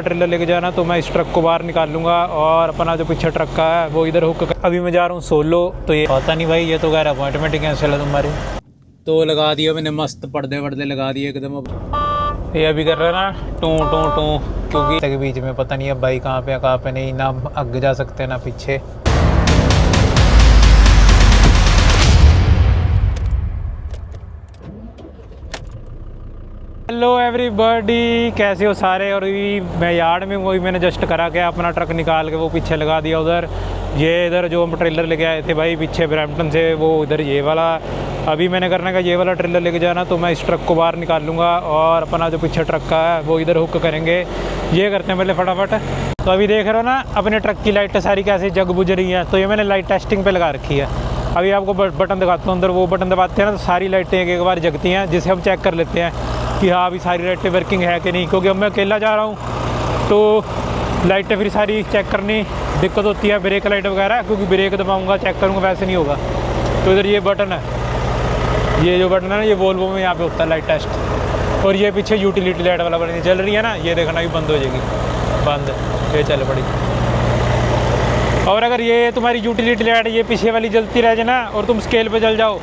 Trailer लेके जाना तो मैं इस ट्रक को बाहर निकाल लूँगा और अपना जो पीछे ट्रक का है वो इधर हुक। अभी मैं जा रहा हूँ सोलो, तो ये पता नहीं भाई, ये तो कह रहा अपॉइंटमेंट ही कैंसिल है तुम्हारी। तो लगा दिया मैंने, मस्त पर्दे वर्दे लगा दिए एकदम। अब ये अभी कर रहा है ना टू टू टू, क्योंकि के बीच में पता नहीं अब भाई कहाँ पे नहीं, ना आगे जा सकते ना पीछे। हेलो एवरीबॉडी, कैसे हो सारे। और मैं यार्ड में वही मैंने जस्ट करा के अपना ट्रक निकाल के वो पीछे लगा दिया उधर। ये इधर जो हम ट्रेलर लेके आए थे भाई पीछे ब्रैम्पटन से, वो इधर ये वाला। अभी मैंने करने का ये वाला ट्रेलर लेके जाना, तो मैं इस ट्रक को बाहर निकाल लूँगा और अपना जो पीछे ट्रक का है वो इधर हुक करेंगे। ये करते हैं पहले फटाफट। तो अभी देख रहे हो ना अपने ट्रक की लाइटें सारी कैसे जग बुझ रही हैं। तो ये मैंने लाइट टेस्टिंग पे लगा रखी है। अभी आपको बटन दिखाता हूँ, अंदर वो बटन दबाते हैं ना तो सारी लाइटें एक बार जगती हैं, जिसे हम चेक कर लेते हैं कि हाँ अभी सारी लाइटें वर्किंग है कि नहीं। क्योंकि अब मैं अकेला जा रहा हूँ तो लाइटें फिर सारी चेक करनी दिक्कत होती है, ब्रेक लाइट वगैरह, क्योंकि ब्रेक दबाऊंगा चेक करूँगा वैसे नहीं होगा। तो इधर ये बटन है, ये जो बटन है ना ये वोल्वो में यहाँ पे होता है लाइट टेस्ट। और ये पीछे यूटिलिटी लाइट वाला बटन चल रही है ना, ये देखना भी बंद हो जाएगी, बंद, ये चल पड़ी। और अगर ये तुम्हारी यूटिलिटी लाइट ये पीछे वाली जलती रह जाए ना और तुम स्केल पे जल जाओ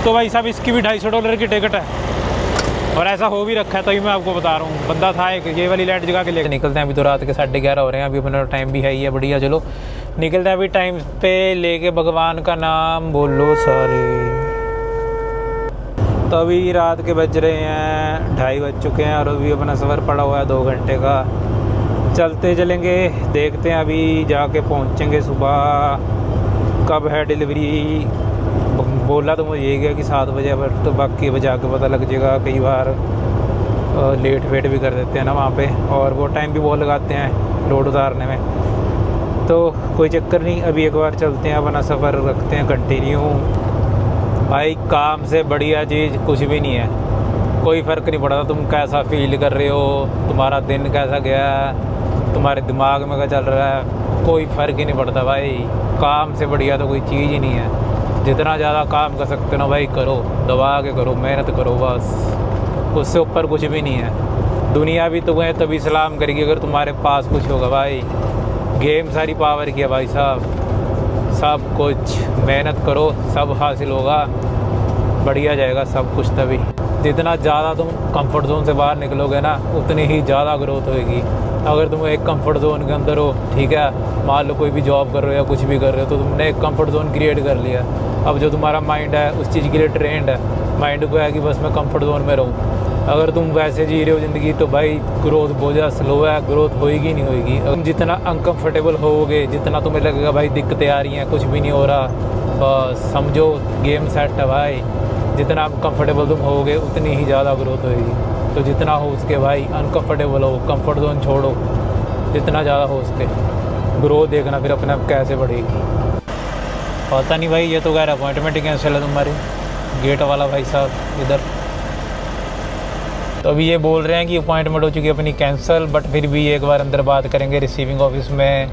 तो भाई साहब इसकी भी $250 की टिकट है। और ऐसा हो भी रखा है, तभी मैं आपको बता रहा हूँ। बंदा था एक, ये वाली लाइट जगा के लेकर निकलते हैं। अभी तो रात के 11:30 हो रहे हैं, अभी अपना टाइम भी है ही है, बढ़िया। चलो निकलते हैं अभी टाइम पे लेके, भगवान का नाम बोलो सारे। तो अभी रात के बज रहे हैं 2:30 बज चुके हैं और अभी अपना सफ़र पड़ा हुआ है 2 घंटे का। चलते चलेंगे, देखते हैं अभी जाके पहुँचेंगे सुबह। कब है डिलीवरी बोला तो मुझे ये गया कि 7 बजे, बट तो बाकी बजे आके पता लग जाएगा। कई बार लेट वेट भी कर देते हैं ना वहाँ पे, और वो टाइम भी बहुत लगाते हैं लोड उतारने में। तो कोई चक्कर नहीं, अभी एक बार चलते हैं, अपना सफ़र रखते हैं कंटिन्यू। भाई काम से बढ़िया चीज़ कुछ भी नहीं है, कोई फ़र्क नहीं पड़ता तुम कैसा फील कर रहे हो, तुम्हारा दिन कैसा गया, तुम्हारे दिमाग में क्या चल रहा है, कोई फ़र्क ही नहीं पड़ता भाई। काम से बढ़िया तो कोई चीज़ ही नहीं है। जितना ज़्यादा काम कर सकते हो ना भाई करो, दबा के करो, मेहनत करो, बस उससे ऊपर कुछ भी नहीं है। दुनिया भी तुम्हें तभी सलाम करेगी अगर तुम्हारे पास कुछ होगा भाई। गेम सारी पावर की है भाई साहब, सब कुछ मेहनत करो सब हासिल होगा, बढ़िया जाएगा सब कुछ। तभी जितना ज़्यादा तुम कंफर्ट जोन से बाहर निकलोगे ना उतनी ही ज़्यादा ग्रोथ होएगी। अगर तुम एक कंफर्ट जोन के अंदर हो, ठीक है, मान लो कोई भी जॉब कर रहे हो या कुछ भी कर रहे हो, तो तुमने एक कंफर्ट जोन क्रिएट कर लिया। अब जो तुम्हारा माइंड है उस चीज़ के लिए ट्रेंड है, माइंड को है कि बस मैं कंफर्ट जोन में रहूँ। अगर तुम वैसे जी रहे हो ज़िंदगी तो भाई ग्रोथ बहुत ज़्यादा स्लो है, ग्रोथ होएगी नहीं होएगी। तुम जितना अनकम्फर्टेबल होगे, जितना तुम्हें लगेगा भाई दिक्कतें आ रही हैं, कुछ भी नहीं हो रहा, बस समझो गेम सेट है भाई। जितना कंफर्टेबल तुम होगे उतनी ही ज़्यादा ग्रोथ होएगी। तो जितना हो उसके भाई अनकम्फर्टेबल हो, कंफर्ट जोन छोड़ो, जितना ज़्यादा हो उसके ग्रोथ देखना फिर अपने आप कैसे बढ़ेगी। पता नहीं भाई, ये तो कह रहा अपॉइंटमेंट ही कैंसिल है तुम्हारी, गेट वाला भाई साहब इधर। तो अभी ये बोल रहे हैं कि अपॉइंटमेंट हो चुकी है अपनी कैंसिल, बट फिर भी एक बार अंदर बात करेंगे रिसीविंग ऑफिस में,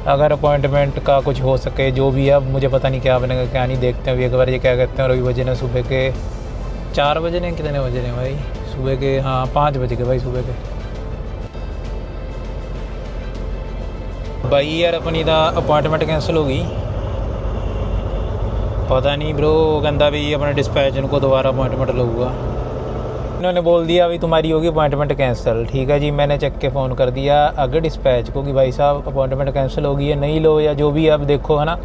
अगर अपॉइंटमेंट का कुछ हो सके जो भी है। अब मुझे पता नहीं क्या बनेगा क्या नहीं, देखते हैं अभी एक बार ये क्या कहते हैं। और अभी बजे ने सुबह के 4 बजे ने, कितने बजे ने भाई सुबह के, हाँ 5 बजे के भाई सुबह के। भाई यार अपनी तो अपॉइंटमेंट कैंसिल हो गई, पता नहीं ब्रो, कहता भी अपने डिस्पैच को दोबारा अपॉइंटमेंट लूँगा। इन्होंने बोल दिया अभी तुम्हारी होगी अपॉइंटमेंट कैंसिल। ठीक है जी, मैंने चेक के फ़ोन कर दिया आगे डिस्पैच को कि भाई साहब अपॉइंटमेंट कैंसिल होगी है, नहीं लो या जो भी अब देखो, है ना।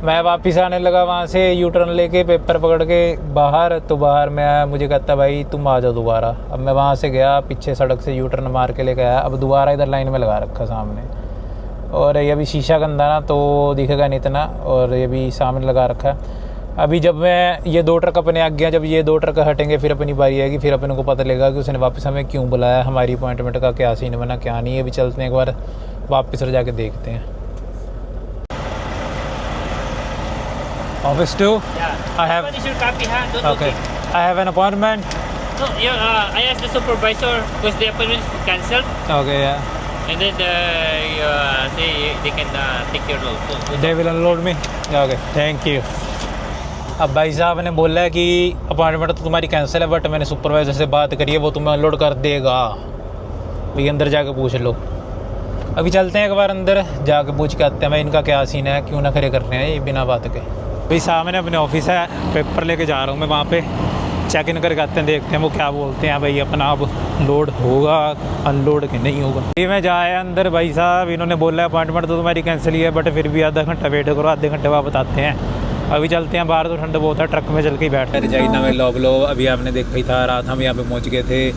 मैं वापस आने लगा वहाँ से यू टर्न लेके, पेपर पकड़ के बाहर, तो बाहर मैं मुझे कहता भाई तुम आ जाओ दोबारा। अब मैं वहाँ से गया, पीछे सड़क से यू टर्न मार के लेके आया, अब दोबारा इधर लाइन में लगा रखा सामने। और ये भी शीशा गंदा ना तो दिखेगा नहीं इतना, और ये भी सामने लगा रखा है। अभी जब मैं ये 2 ट्रक अपने आगे गया, जब ये 2 ट्रक हटेंगे फिर अपनी बारी आएगी, फिर अपने को पता लगेगा कि उसने वापस हमें क्यों बुलाया, हमारी अपॉइंटमेंट का क्या सीन बना क्या नहीं। ये भी चलते हैं एक बार वापस जाके देखते हैं। Office 2? I have. What is your copy, huh? Don't Okay. look I have an appointment. it. No, yeah, I asked the supervisor because the appointment is cancelled, Okay, yeah. and then they can take your load. So, They will unload me. Okay, thank you. अब भाई साहब ने बोला है कि appointment तो तुम्हारी cancel है, बट मैंने सुपरवाइज़र से बात करी है, वो तुम्हें अनलोड कर देगा। भाई अंदर जाके पूछ लो। अभी चलते हैं एक बार अंदर जाके पूछ के आते हैं भाई इनका क्या सीन है, क्यों ना खड़े कर रहे हैं ये बिना बात के। भाई सामने अपने ऑफिस है, पेपर लेके जा रहा हूँ मैं वहाँ पे, चेक इन करके आते हैं, देखते हैं वो क्या बोलते हैं भाई अपना अब लोड होगा अनलोड के नहीं होगा। ये मैं जाया अंदर, भाई साहब इन्होंने बोला अपॉइंटमेंट तो तुम्हारी कैंसिल ही है, बट फिर भी आधा घंटा वेट करो, आधे घंटे बाद बताते हैं। अभी चलते हैं बाहर, तो ठंड बहुत है, ट्रक में चल के ही बैठ रजाइना में लो। अभी आपने देखा ही था, रात हम यहाँ पे पहुँच गए थे।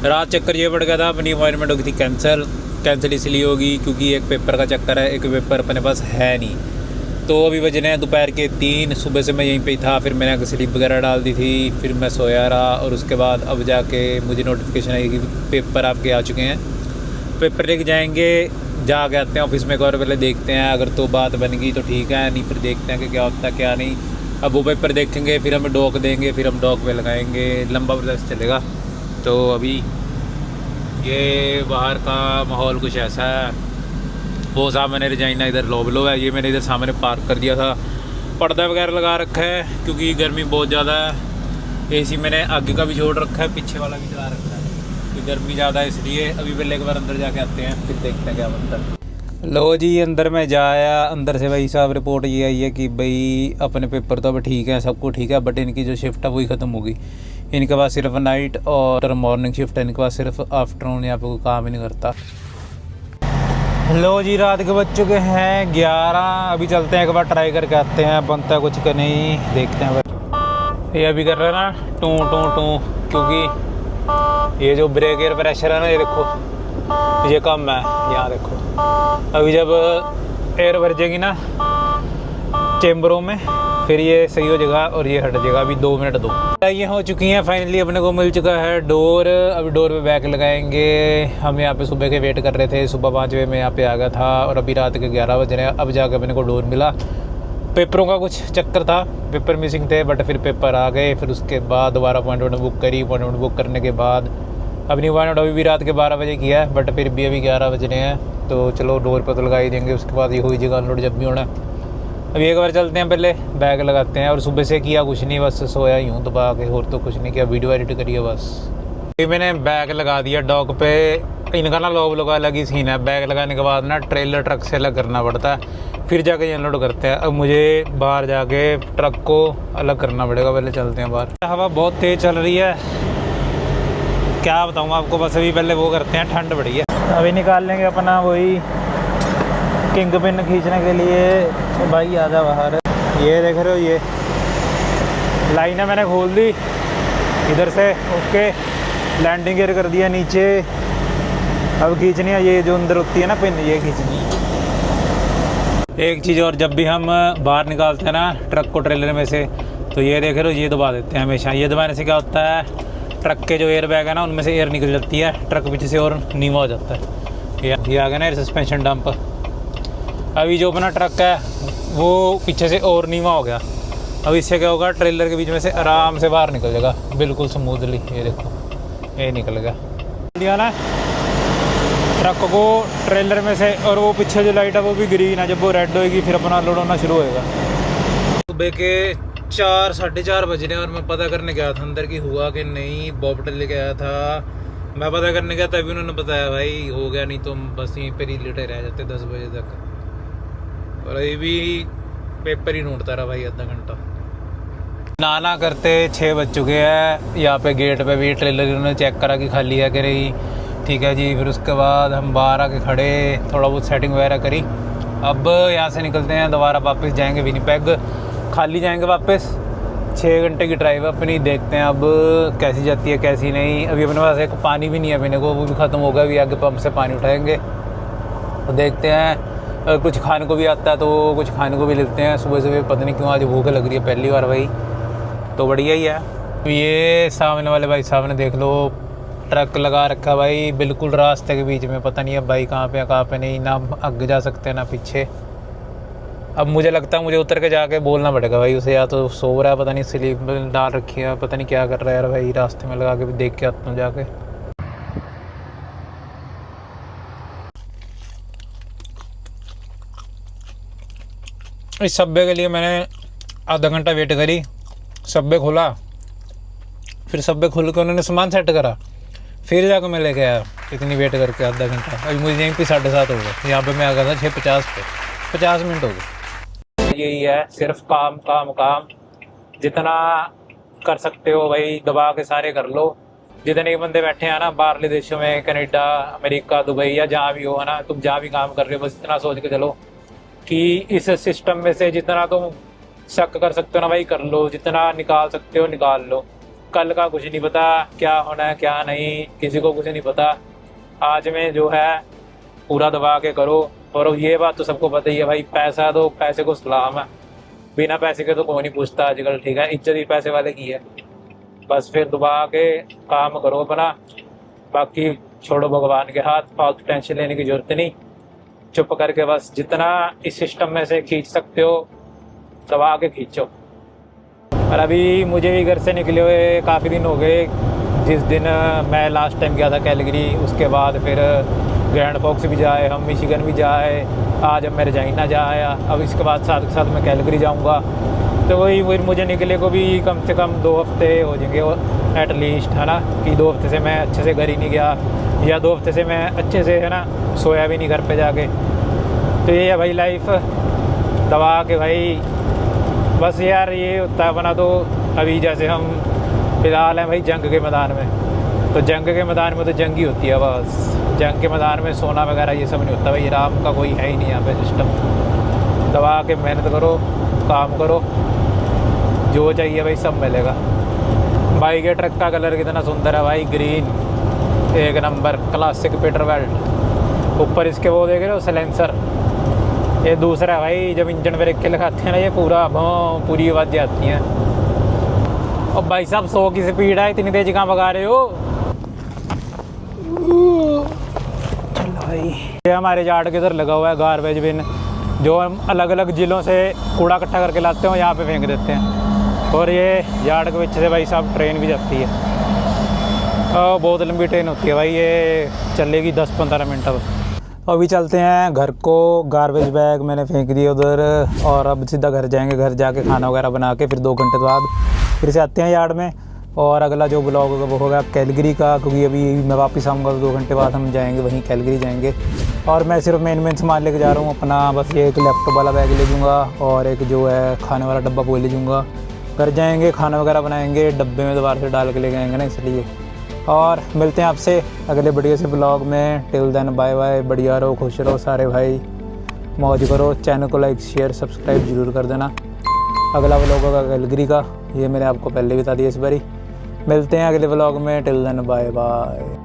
रात चक्कर ये पड़ गया था, अपनी अपॉइंटमेंट हो गई थी कैंसिल इसलिए होगी क्योंकि एक पेपर का चक्कर है, एक पेपर अपने पास है नहीं। तो अभी बज रहे हैं दोपहर के 3। सुबह से मैं यहीं पे ही था, फिर मैंने स्लिप वगैरह डाल दी थी, फिर मैं सोया रहा और उसके बाद अब जाके मुझे नोटिफिकेशन आई कि पेपर आपके आ चुके हैं, पेपर लेके जाएंगे, जाके आते हैं ऑफिस में एक बार पहले देखते हैं, अगर तो बात बन गई तो ठीक है, नहीं फिर देखते हैं कि क्या होता है क्या नहीं। अब वो पेपर देखेंगे, फिर हमें डॉक देंगे, फिर हम डॉक पे लगाएंगे, लंबा प्रोसेस चलेगा। तो अभी ये बाहर का माहौल कुछ ऐसा है, वो साहब मैंने रजाइना इधर लो है, ये मैंने इधर सामने पार्क कर दिया था, पर्दा वगैरह लगा रखा है क्योंकि गर्मी बहुत ज़्यादा है। एसी मैंने आगे का भी छोड़ रखा है, पीछे वाला भी चला रखा है क्योंकि गर्मी ज़्यादा है इसलिए। अभी पहले एक बार अंदर जाके आते हैं, फिर देखते हैं क्या बनता है। लो जी अंदर मैं जाया, अंदर से भाई साहब रिपोर्ट ये आई है कि भाई अपने पेपर तो अब ठीक है, सब कुछ ठीक है, बट इनकी जो शिफ्ट है वही ख़त्म होगी। इनके पास सिर्फ नाइट और मॉर्निंग शिफ्ट है, इनके पास सिर्फ आफ्टरनून, यहाँ पे कोई काम ही नहीं करता। लो जी रात के बज चुके हैं 11। अभी चलते हैं एक बार ट्राई करके आते हैं बनता है कुछ का नहीं, देखते हैं भाई। ये अभी कर रहा है ना टू टू टू, क्योंकि ये जो ब्रेक एयर प्रेशर है ना, ये देखो ये कम है, यहाँ देखो। अभी जब एयर भर जाएगी ना चेम्बरों में फिर ये सही हो जाएगा और ये हट जाएगा। अभी 2 मिनट दो। ये हो चुकी हैं फाइनली, अपने को मिल चुका है डोर। अभी डोर पे बैग लगाएंगे। हम यहाँ पे सुबह के वेट कर रहे थे, सुबह 5 बजे मैं यहाँ पे आ गया था और अभी रात के 11 बज रहे हैं। अब जाकर अपने को डोर मिला। पेपरों का कुछ चक्कर था, पेपर मिसिंग थे, बट फिर पेपर आ गए। फिर उसके बाद दोबारा अपॉइंटमेंट बुक करी। अपॉइंटमेंट बुक करने के बाद अपनी अपॉइंटमेंट अभी भी रात के 12 बजे किया है, बट फिर भी अभी 11 बज रहे हैं। तो चलो डोर पर तो लगा ही देंगे, उसके बाद ये हुई जगह अनलोड जब भी होना। अभी एक बार चलते हैं, पहले बैग लगाते हैं। और सुबह से किया कुछ नहीं, बस सोया ही हूँ दबा के, और तो कुछ नहीं किया, वीडियो एडिट करिए बस। अभी मैंने बैग लगा दिया डॉक पे। इनका ना लोग अलग ही सीन है, बैग लगाने के बाद ना ट्रेलर ट्रक से अलग करना पड़ता है, फिर जाके अनलोड करते हैं। अब मुझे बाहर जाके ट्रक को अलग करना पड़ेगा, पहले चलते हैं बाहर। हवा बहुत तेज़ चल रही है, क्या बताऊँ आपको। बस अभी पहले वो करते हैं, ठंड बड़ी है। अभी निकाल लेंगे अपना वही किंग पिन खींचने के लिए। तो भाई आजा बाहर, ये देख रहे हो ये लाइन है, मैंने खोल दी इधर से। ओके, लैंडिंग गियर कर दिया नीचे। अब खींचनी है ये जो अंदर होती है ना पिन, ये खींचनी है। एक चीज़ और, जब भी हम बाहर निकालते हैं ना ट्रक को ट्रेलर में से, तो ये देख रहे हो ये दबा देते हैं हमेशा। ये दबाने से क्या होता है, ट्रक के जो एयर बैग है ना उनमें से एयर निकल जाती है, ट्रक पीछे से और नीवा हो जाता है। ये आ गया ना एयर सस्पेंशन डंप। अभी जो अपना ट्रक है वो पीछे से और नीवा हो गया। अब इससे क्या होगा, ट्रेलर के बीच में से आराम से बाहर निकल जाएगा बिल्कुल स्मूथली। ये देखो ये निकल गया दिया ना ट्रक को ट्रेलर में से। और वो पीछे जो लाइट है वो भी ग्रीन है, जब वो रेड होएगी फिर अपना लोड होना शुरू होएगा। सुबह के 4 साढ़े 4 बज रहे हैं और मैं पता करने गया था अंदर की हुआ कि नहीं। बॉबटल लेके आया था, मैं पता करने गया तभी उन्होंने बताया भाई हो गया, नहीं तो बस यहीं पर ही लेटे रह जाते 10 बजे तक। और अभी भी पेपर ही ढूंढता रहा भाई आधा घंटा। नाना करते 6 बज चुके हैं। यहाँ पे गेट पे भी ट्रेलर इन्होंने चेक करा कि खाली है कि नहीं, ठीक है जी। फिर उसके बाद हम बाहर आके खड़े, थोड़ा बहुत सेटिंग वगैरह करी। अब यहाँ से निकलते हैं, दोबारा वापस जाएंगे विनिपेग, खाली जाएंगे वापस। 6 घंटे की ड्राइव अपनी, देखते हैं अब कैसी जाती है कैसी नहीं। अभी अपने पास एक पानी भी नहीं है पीने को, वो भी ख़त्म हो गया। अभी आगे पंप से पानी उठाएंगे तो देखते हैं। कुछ खाने को भी आता है तो कुछ खाने को भी लेते हैं। सुबह सुबह पता नहीं क्यों आज भूख लग रही है पहली बार भाई, तो बढ़िया ही है। ये सामने वाले भाई साहब ने देख लो ट्रक लगा रखा भाई बिल्कुल रास्ते के बीच में। पता नहीं अब भाई कहाँ पे नहीं, ना आगे जा सकते हैं ना पीछे। अब मुझे लगता है मुझे उतर के जाके बोलना पड़ेगा भाई उसे, या तो सो रहा है, पता नहीं स्लीप डाल रखी है, पता नहीं क्या कर रहा है यार भाई। रास्ते में लगा के भी देख के आता हूँ जाके। इस सब्बे के लिए मैंने आधा घंटा वेट करी। सब्बे खोला, फिर सब्बे खोल के उन्होंने सामान सेट करा, फिर जाकर मैं लेके आया, इतनी वेट करके आधा घंटा। अभी मुझे यहीं पे 7:30 हो गए, यहाँ पे मैं आ गया था 6:50 पे, 50 मिनट हो गए। यही है, सिर्फ काम काम काम। जितना कर सकते हो भाई दबा के सारे कर लो। जितने भी बंदे बैठे हैं ना बाहरले देशों में, कनाडा, अमेरिका, दुबई या जहाँ भी हो, है ना, तुम जहाँ भी काम कर रहे हो, बस इतना सोच के चलो कि इस सिस्टम में से जितना तुम शक कर सकते हो ना भाई कर लो, जितना निकाल सकते हो निकाल लो। कल का कुछ नहीं पता, क्या होना है क्या नहीं, किसी को कुछ नहीं पता। आज में जो है पूरा दबा के करो। और ये बात तो सबको पता ही है भाई, पैसा तो पैसे को सलाम है, बिना पैसे के तो कोई नहीं पूछता आजकल, ठीक है। इज्जत ही पैसे वाले की है। बस फिर दबा के काम करो अपना, बाकी छोड़ो भगवान के हाथ, फालतू टेंशन लेने की जरूरत नहीं। चुप करके बस जितना इस सिस्टम में से खींच सकते हो दबा के खींचो। और अभी मुझे भी घर से निकले हुए काफ़ी दिन हो गए। जिस दिन मैं लास्ट टाइम गया था कैलगरी, उसके बाद फिर ग्रैंड फॉक्स भी जाए, हम मिशिगन भी जाए, आज अब मैं रजाइना जा आया। अब इसके बाद साथ के साथ मैं कैलगरी जाऊंगा। तो वही फिर मुझे निकले को भी कम से कम 2 हफ्ते हो जाएंगे एटलीस्ट, है ना, कि 2 हफ्ते से मैं अच्छे से घर ही नहीं गया, या 2 हफ्ते से मैं अच्छे से, है ना, सोया भी नहीं घर पे जाके। तो ये है भाई लाइफ, दबा के भाई बस यार ये होता है बना। तो अभी जैसे हम फिलहाल हैं भाई जंग के मैदान में, तो जंग के मैदान में तो जंग ही होती है बस। जंग के मैदान में सोना वगैरह ये सब नहीं होता भाई, आराम का कोई है ही नहीं यहाँ पे सिस्टम। दबा के मेहनत करो, काम करो, जो चाहिए भाई सब मिलेगा। बाइक के ट्रक का कलर कितना सुंदर है भाई, ग्रीन, एक नंबर, क्लासिक पीटरवेल्ट। ऊपर इसके वो देख रहे हो सलेंसर, ये दूसरा भाई जब इंजन ब्रेक के लगाते हैं ना, ये पूरी आवाज़ें आती हैं। और भाई साहब 100 की स्पीड है, इतनी तेज कहाँ भगा रहे हो? चलो भाई, ये हमारे यार्ड के इधर लगा हुआ है गार्बेज बिन, जो हम अलग अलग ज़िलों से कूड़ा इकट्ठा करके लाते हैं, यहाँ पे फेंक देते हैं। और ये यार्ड के पीछे से भाई साहब ट्रेन भी जाती है, बहुत लंबी ट्रेन होती है भाई, ये चलेगी 10-15 मिनट। अब अभी चलते हैं घर को, गार्बेज बैग मैंने फेंक दिए उधर, और अब सीधा घर जाएंगे। घर जाके खाना वगैरह बना के फिर 2 घंटे बाद फिर से आते हैं यार्ड में। और अगला जो ब्लॉग होगा वो होगा कैलगरी का, क्योंकि अभी मैं वापस आऊँगा तो 2 घंटे बाद हम जाएंगे वहीं कैलगरी जाएंगे। और मैं सिर्फ मेन सामान लेके जा रहा हूँ अपना, बस ये एक लैपटॉप वाला बैग ले लूँगा और एक जो है खाने वाला डब्बा वो ले लूँगा। घर जाएंगे खाना वगैरह बनाएंगे, डब्बे में दोबारा से डाल के ले जाएंगे ना, इसलिए। और मिलते हैं आपसे अगले बढ़िया से ब्लॉग में। टिल देन बाय बाय, बढ़िया रहो, खुश रहो सारे भाई, मौज करो। चैनल को लाइक शेयर सब्सक्राइब जरूर कर देना। अगला ब्लॉग होगा कैलगरी का, ये मैंने आपको पहले बता दिया इस बारी। मिलते हैं अगले ब्लॉग में, टिल देन बाय बाय।